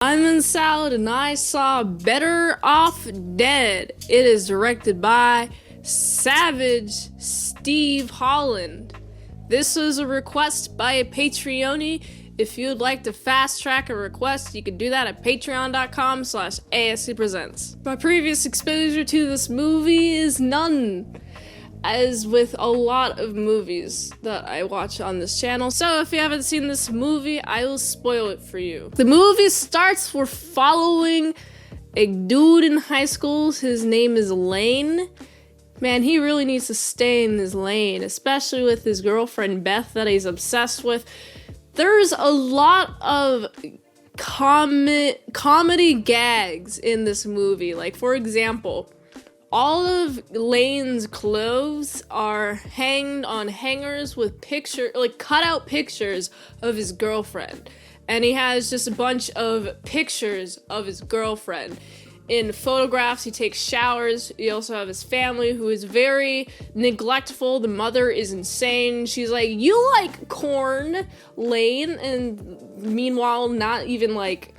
I'm in Salad and I saw Better Off Dead. It is directed by Savage Steve Holland. This was a request by a Patreon. If you'd like to fast track a request, you can do that at patreon.com/ASEPresents. My previous exposure to this movie is none, as with a lot of movies that I watch on this channel. So if you haven't seen this movie, I will spoil it for you. The movie starts, we're following a dude in high school. His name is Lane. Man, he really needs to stay in his lane, especially with his girlfriend Beth that he's obsessed with. There's a lot of comedy gags in this movie. Like, for example, all of Lane's clothes are hanged on hangers with cutout pictures of his girlfriend. And he has just a bunch of pictures of his girlfriend. In photographs, he takes showers. You also have his family, who is very neglectful. The mother is insane. She's like, "You like corn, Lane?" And meanwhile, not even like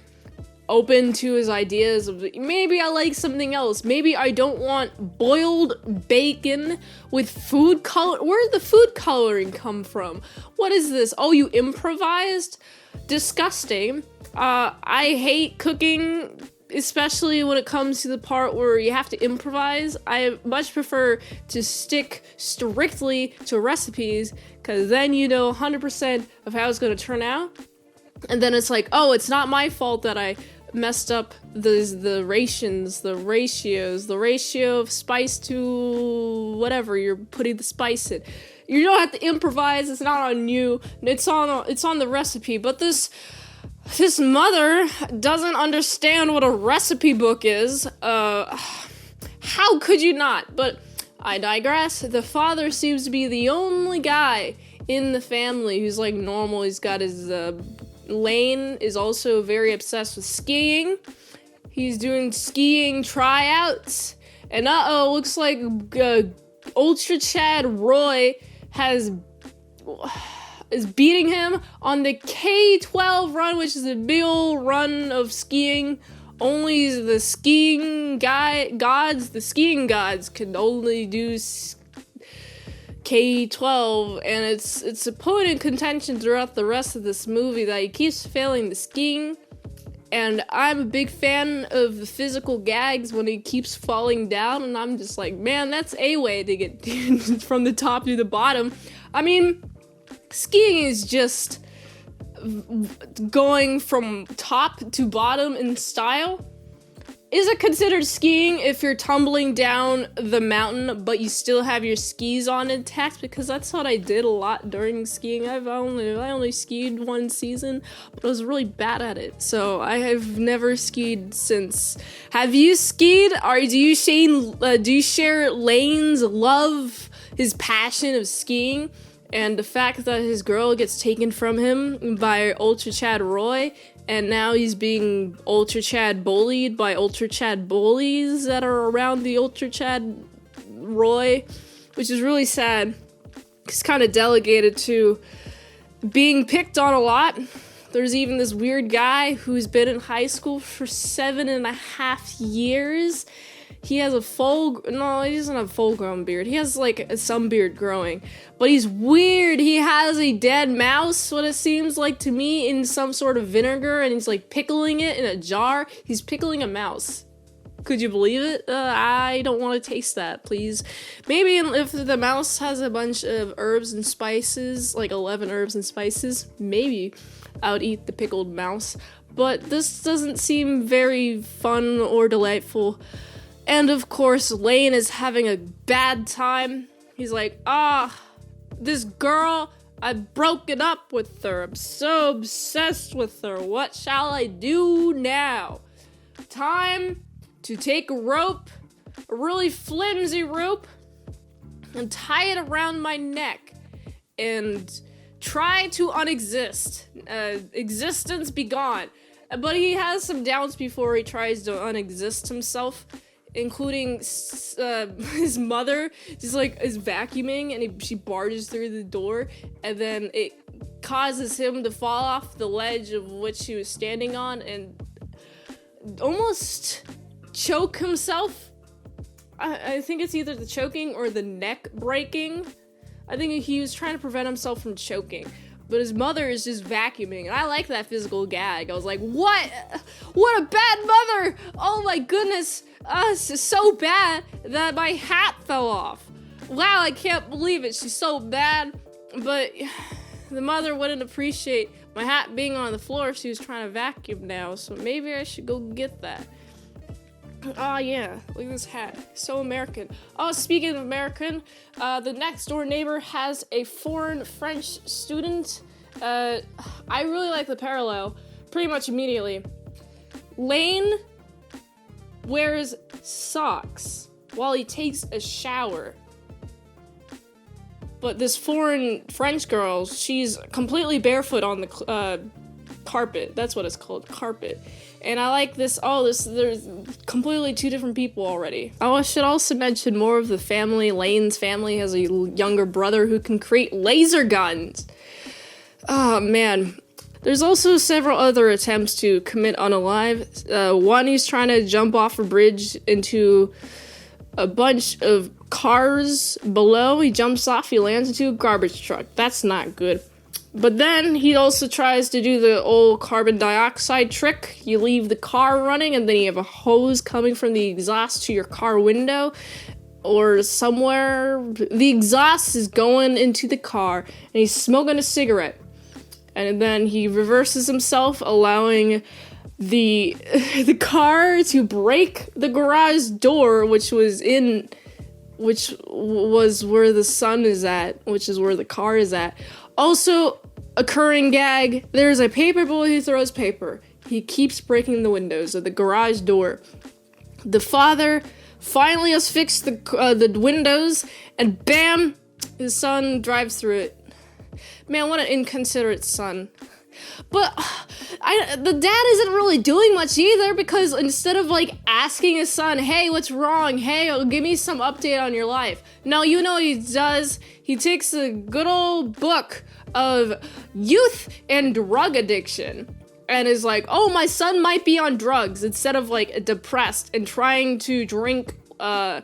open to his ideas of, maybe I like something else. Maybe I don't want boiled bacon with food color. Where did the food coloring come from? What is this? Oh, you improvised? Disgusting. I hate cooking, especially when it comes to the part where you have to improvise. I much prefer to stick strictly to recipes, because then you know 100% of how it's going to turn out. And then it's like, oh, it's not my fault that I messed up the ratio of spice to whatever you're putting the spice in. You don't have to improvise. It's not on you. It's on the recipe. But this mother doesn't understand what a recipe book is. How could you not? But I digress. The father seems to be the only guy in the family who's like normal. He's got his Lane is also very obsessed with skiing. He's doing skiing tryouts. And looks like Ultra Chad Roy is beating him on the K-12 run, which is a big old run of skiing. Only the skiing gods can only do K-12, and it's a point in contention throughout the rest of this movie that he keeps failing the skiing. And I'm a big fan of the physical gags when he keeps falling down, and I'm just like, man, that's a way to get from the top to the bottom. I mean, skiing is just going from top to bottom in style. Is it considered skiing if you're tumbling down the mountain, but you still have your skis on intact? Because that's what I did a lot during skiing. I only skied one season, but I was really bad at it. So I have never skied since. Have you skied? Do you share Lane's love, his passion of skiing? And the fact that his girl gets taken from him by Ultra Chad Roy, and now he's being Ultra Chad bullied by Ultra Chad bullies that are around the Ultra Chad Roy, which is really sad. He's kind of delegated to being picked on a lot. There's even this weird guy who's been in high school for 7.5 years. He has he doesn't have full-grown beard. He has, like, some beard growing. But he's weird. He has a dead mouse, what it seems like to me, in some sort of vinegar, and he's, like, pickling it in a jar. He's pickling a mouse. Could you believe it? I don't want to taste that, please. Maybe if the mouse has a bunch of herbs and spices, like 11 herbs and spices, maybe I would eat the pickled mouse. But this doesn't seem very fun or delightful. And of course, Lane is having a bad time. He's like, this girl, I've broken up with her. I'm so obsessed with her. What shall I do now? Time to take a rope, a really flimsy rope, and tie it around my neck and try to unexist. Existence be gone. But he has some doubts before he tries to unexist himself, including his mother just like is vacuuming, and she barges through the door, and then it causes him to fall off the ledge of which he was standing on, and almost choke himself. I think it's either the choking or the neck breaking. I think he was trying to prevent himself from choking. But his mother is just vacuuming, and I like that physical gag. I was like, what? What a bad mother! Oh my goodness, this is so bad that my hat fell off. Wow, I can't believe it, she's so bad. But the mother wouldn't appreciate my hat being on the floor if she was trying to vacuum now, so maybe I should go get that. Oh yeah, look at this hat. So American. Oh, speaking of American, the next door neighbor has a foreign French student. I really like the parallel pretty much immediately. Lane wears socks while he takes a shower. But this foreign French girl, she's completely barefoot on the carpet. That's what it's called, carpet. And I like this, there's completely two different people already. Oh, I should also mention more of the family. Lane's family has a younger brother who can create laser guns. Oh, man. There's also several other attempts to commit unalive. One, he's trying to jump off a bridge into a bunch of cars below. He jumps off, he lands into a garbage truck. That's not good. But then he also tries to do the old carbon dioxide trick. You leave the car running and then you have a hose coming from the exhaust to your car window or somewhere. The exhaust is going into the car and he's smoking a cigarette. And then he reverses himself, allowing the car to break the garage door, which was where the sun is at, which is where the car is at. Also, occurring gag, there's a paper boy who throws paper. He keeps breaking the windows of the garage door. The father finally has fixed the windows, and bam, his son drives through it. Man, what an inconsiderate son. But the dad isn't really doing much either, because instead of like asking his son, hey, what's wrong? Hey, give me some update on your life. No, you know what he does? He takes a good old book of youth and drug addiction and is like, oh, my son might be on drugs, instead of like depressed and trying to drink, I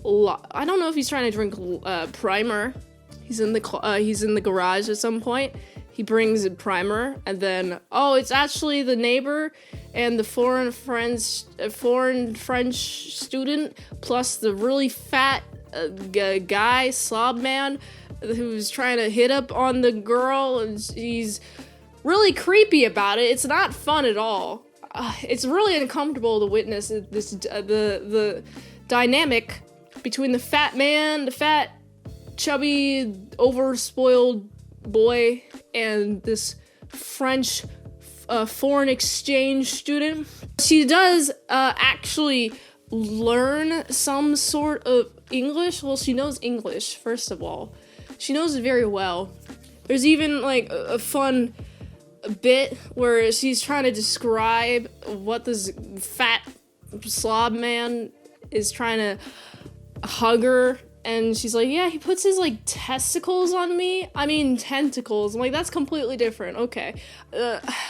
don't know if he's trying to drink primer. He's in the garage at some point. He brings a primer, and then, oh, it's actually the neighbor and the foreign French student, plus the really fat guy, slob man, who's trying to hit up on the girl, and he's really creepy about it. It's not fun at all. It's really uncomfortable to witness this the dynamic between the fat man, the fat, chubby, overspoiled boy, and this French foreign exchange student. She does actually learn some sort of English. Well, she knows English, first of all. She knows it very well. There's even like a fun bit where she's trying to describe what this fat slob man is trying to hug her. And she's like, yeah, he puts his, like, testicles on me. I mean, tentacles. I'm like, that's completely different. Okay.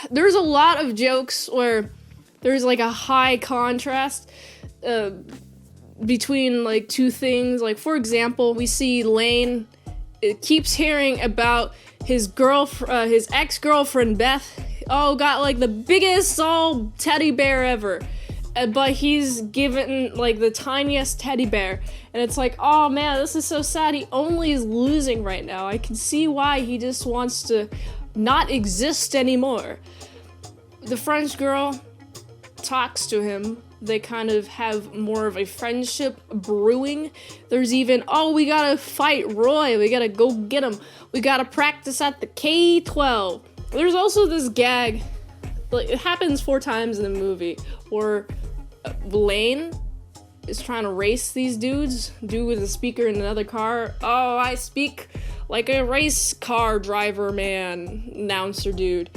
There's a lot of jokes where there's, like, a high contrast between, like, two things. Like, for example, we see Lane keeps hearing about his ex-girlfriend, Beth. Oh, got, like, the biggest teddy bear ever. But he's given, like, the tiniest teddy bear. And it's like, oh man, this is so sad. He only is losing right now. I can see why he just wants to not exist anymore. The French girl talks to him. They kind of have more of a friendship brewing. There's even, oh, we gotta fight Roy. We gotta go get him. We gotta practice at the K-12. There's also this gag. Like, it happens 4 times in the movie where Lane is trying to race these dudes. Dude with a speaker in another car. Oh, I speak like a race car driver, man. Announcer dude.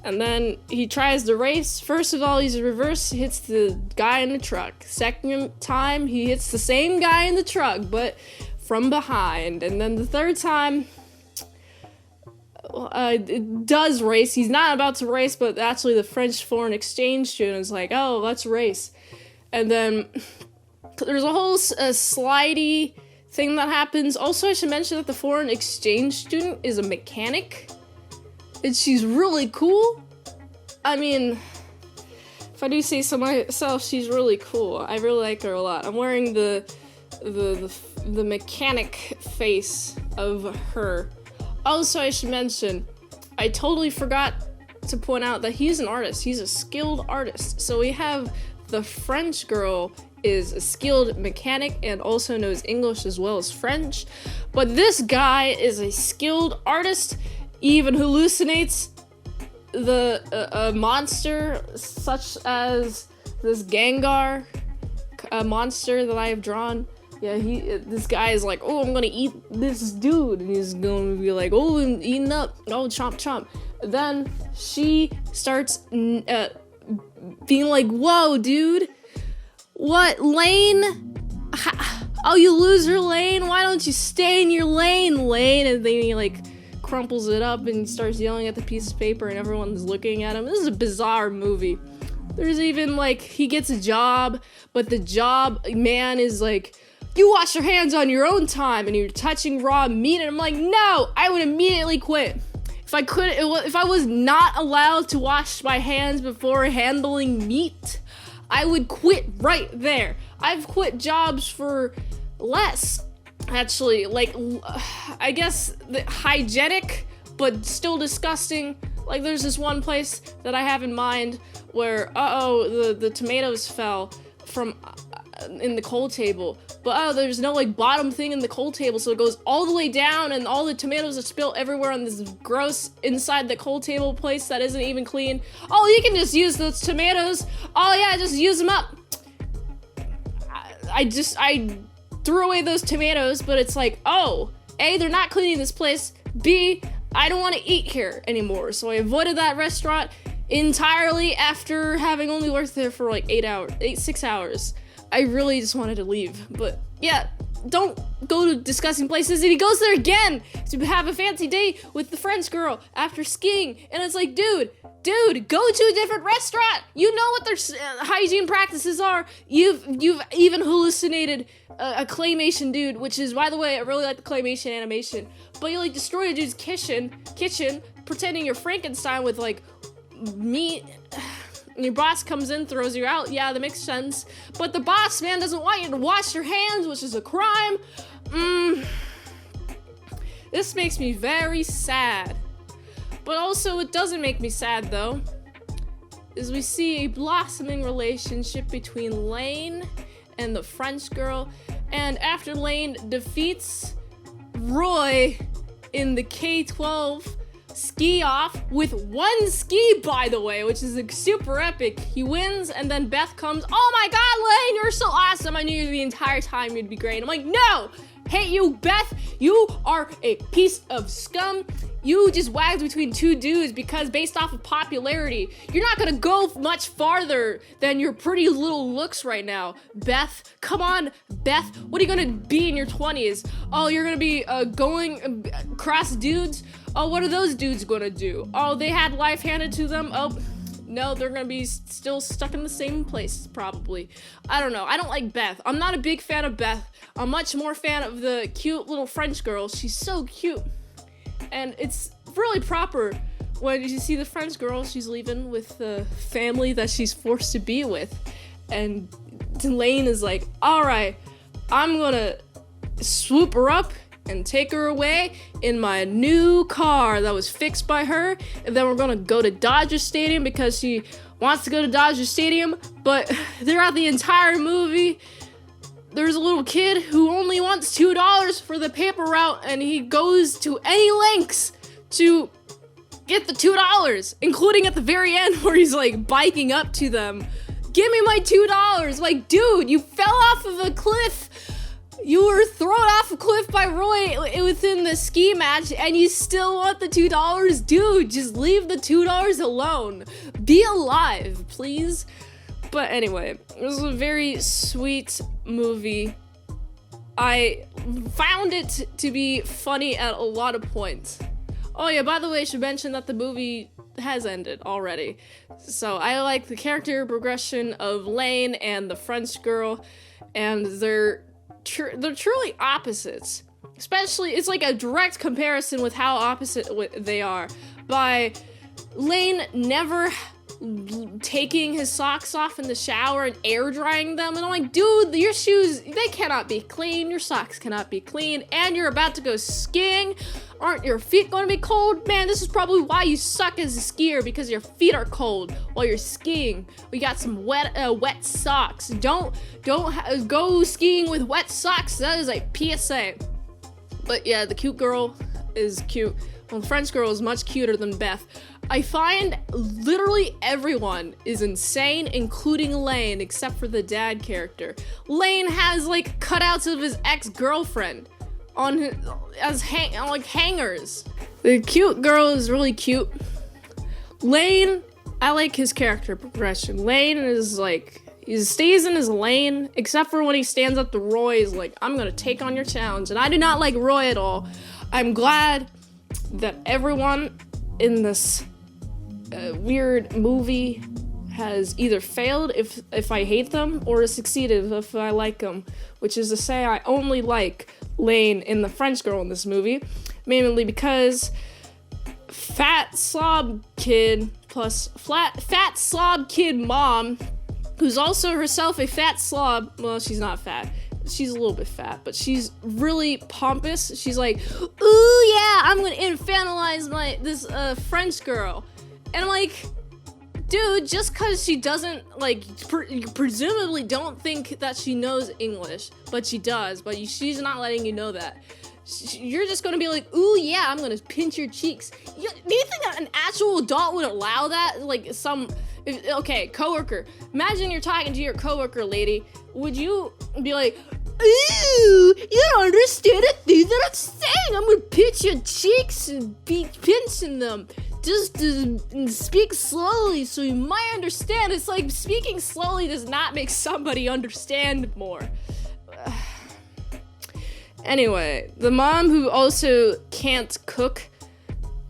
And then he tries to race. First of all, he's in reverse, hits the guy in the truck. Second time, he hits the same guy in the truck, but from behind. And then the third time, does race. He's not about to race, but actually the French foreign exchange student is like, oh, let's race. And then there's a whole slidey thing that happens. Also, I should mention that the foreign exchange student is a mechanic, and she's really cool. I mean, if I do say so myself, she's really cool. I really like her a lot. I'm wearing the mechanic face of her. Also, I should mention, I totally forgot to point out that he's an artist. He's a skilled artist. So we have the French girl is a skilled mechanic and also knows English as well as French. But this guy is a skilled artist, even hallucinates a monster such as this Gengar monster that I have drawn. Yeah, this guy is like, oh, I'm gonna eat this dude, and he's gonna be like, oh, I'm eating up, oh, chomp chomp. Then she starts being like, whoa, dude, what lane? Oh, you lose your lane? Why don't you stay in your lane? And then he like crumples it up and starts yelling at the piece of paper, and everyone's looking at him. This is a bizarre movie. There's even like, he gets a job, but the job man is like, you wash your hands on your own time and you're touching raw meat. And I'm like, no, I would immediately quit. If I was not allowed to wash my hands before handling meat, I would quit right there. I've quit jobs for less, actually. Like, I guess hygienic, but still disgusting. Like, there's this one place that I have in mind where, the tomatoes fell from in the coal table. But there's no like bottom thing in the coal table, so it goes all the way down and all the tomatoes are spilled everywhere on this gross inside the coal table place that isn't even clean. Oh, you can just use those tomatoes. Oh yeah, just use them up. I threw away those tomatoes, but it's like, oh, A, they're not cleaning this place. B, I don't want to eat here anymore. So I avoided that restaurant entirely after having only worked there for like 6 hours. I really just wanted to leave. But yeah, don't go to disgusting places. And he goes there again to have a fancy date with the French girl after skiing. And it's like, dude, go to a different restaurant. You know what their hygiene practices are. You've even hallucinated a claymation dude, which is, by the way, I really like the claymation animation. But you like destroy a dude's kitchen, pretending you're Frankenstein with like meat. And your boss comes in, throws you out. Yeah, that makes sense. But the boss, man, doesn't want you to wash your hands, which is a crime. This makes me very sad. But also, it doesn't make me sad, though, is we see a blossoming relationship between Lane and the French girl. And after Lane defeats Roy in the K-12 ski off with one ski, by the way, which is like super epic. He wins, and then Beth comes, oh my god, Lane, you're so awesome. I knew you the entire time you'd be great. I'm like, no, hate you, Beth. You are a piece of scum. You just wagged between two dudes because based off of popularity, you're not gonna go much farther than your pretty little looks right now. Beth, come on, Beth. What are you gonna be in your 20s? Oh, you're gonna be going across dudes? Oh, what are those dudes gonna do? Oh, they had life handed to them? Oh, no, they're gonna be still stuck in the same place, probably. I don't know. I don't like Beth. I'm not a big fan of Beth. I'm much more fan of the cute little French girl. She's so cute. And it's really proper when you see the French girl, she's leaving with the family that she's forced to be with. And Lane is like, all right, I'm gonna swoop her up and take her away in my new car that was fixed by her. And then we're gonna go to Dodger Stadium because she wants to go to Dodger Stadium. But throughout the entire movie, there's a little kid who only wants $2 for the paper route, and he goes to any lengths to get the $2, including at the very end where he's like biking up to them. Give me my $2. Like, dude, you fell off of a cliff. You were thrown off a cliff by Roy within the ski match, and you still want the $2? Dude, just leave the $2 alone. Be alive, please. But anyway, it was a very sweet movie. I found it to be funny at a lot of points. Oh yeah, by the way, I should mention that the movie has ended already. So I like the character progression of Lane and the French girl, and they're truly opposites. Especially, it's like a direct comparison with how opposite they are. By Lane never taking his socks off in the shower and air drying them, and I'm like, dude, your shoes, they cannot be clean, your socks cannot be clean, and you're about to go skiing. Aren't your feet going to be cold? Man, this is probably why you suck as a skier, because your feet are cold while you're skiing. We got some wet socks. Don't go skiing with wet socks. That is a PSA. But yeah, the cute girl is cute. Well, the French girl is much cuter than Beth. I find literally everyone is insane, including Lane, except for the dad character. Lane has like cutouts of his ex-girlfriend on his, as hangers. The cute girl is really cute. Lane, I like his character progression. Lane is like, he stays in his lane, except for when he stands up to Roy. He's like, I'm gonna take on your challenge. And I do not like Roy at all. I'm glad that everyone in this weird movie has either failed if I hate them, or succeeded if I like them. Which is to say, I only like Lane and the French girl in this movie, mainly because fat slob kid plus fat slob kid mom, who's also herself a fat slob. Well, she's not fat. She's a little bit fat, but she's really pompous. She's like, ooh yeah, I'm gonna infantilize this French girl. And I'm like, dude, just cause she doesn't, like, presumably don't think that she knows English, but she does, but she's not letting you know that. You're just gonna be like, ooh yeah, I'm gonna pinch your cheeks. Do you think that an actual adult would allow that? Like okay, coworker. Imagine you're talking to your coworker lady. Would you be like, ooh, you don't understand a thing that I'm saying. I'm gonna pinch your cheeks and be pinching them. Just speak slowly so you might understand. It's like speaking slowly does not make somebody understand more. Anyway, the mom who also can't cook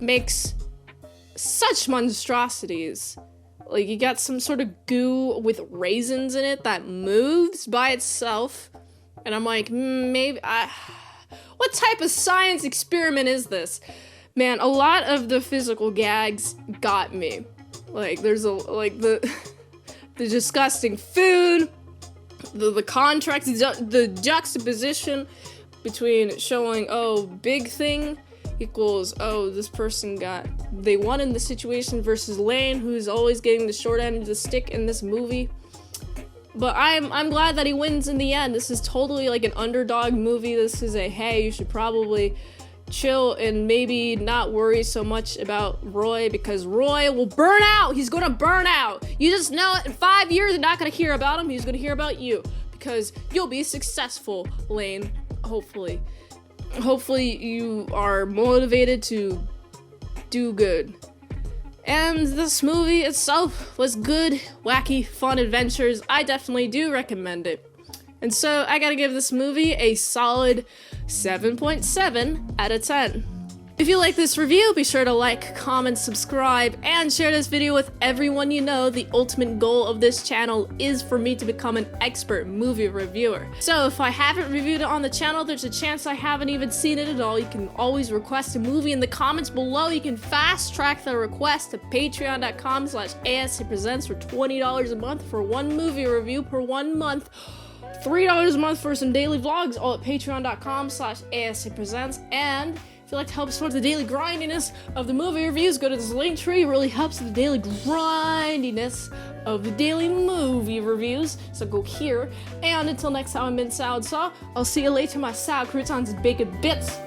makes such monstrosities. Like, you got some sort of goo with raisins in it that moves by itself. And I'm like, maybe what type of science experiment is this? Man, a lot of the physical gags got me. Like, there's the disgusting food, the contrast, the juxtaposition between showing, oh, big thing equals, oh, this person they won in the situation, versus Lane, who's always getting the short end of the stick in this movie. But I'm glad that he wins in the end. This is totally like an underdog movie. This is hey, you should probably chill and maybe not worry so much about Roy, because Roy will burn out. He's gonna burn out. You just know it. In 5 years, you're not gonna hear about him. He's gonna hear about you, because you'll be successful, Lane. Hopefully you are motivated to do good. And this movie itself was good, wacky, fun adventures. I definitely do recommend it. And so I gotta give this movie a solid 7.7 out of 10. If you like this review, be sure to like, comment, subscribe, and share this video with everyone you know. The ultimate goal of this channel is for me to become an expert movie reviewer. So if I haven't reviewed it on the channel, there's a chance I haven't even seen it at all. You can always request a movie in the comments below. You can fast track the request to patreon.com/ASEPresents for $20 a month for one movie review per 1 month. $3 a month for some daily vlogs, all at patreon.com/ASEPresents. And if you'd like to help support the daily grindiness of the movie reviews, go to this link tree. It really helps with the daily grindiness of the daily movie reviews. So go here. And until next time, I'm Mint Salad Saw. I'll see you later, my salad croutons and bacon bits.